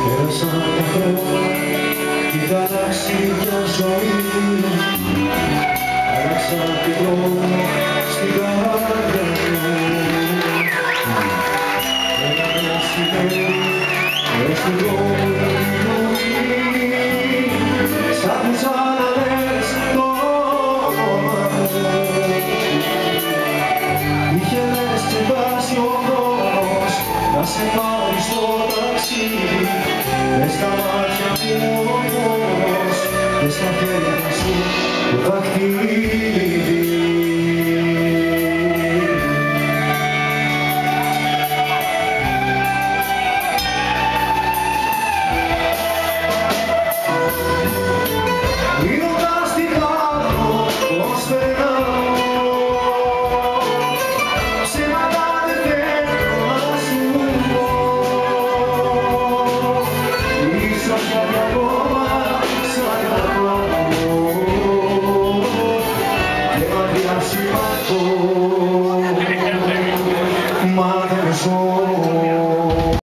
Πέρασαν τα χρόνια κι είχα αλλάξει μια ζωή. Άλλαξα και δρόμο στην καρδιά μου. Ένα μεσημέρι μες στην πόλη μου σ' άκουσα να λες το όνομα μου. Είχε λες ξεχάσει ο χρόνος να σε πάρει στο ταξίδι. Μες στα μάτια μου ο φως, μες στα χέρια σου το δαχτυλίδι. Ρίχνοντας τη χάρη πως περνάω, ψέματα δεν θέλω να σου πω. Ίσως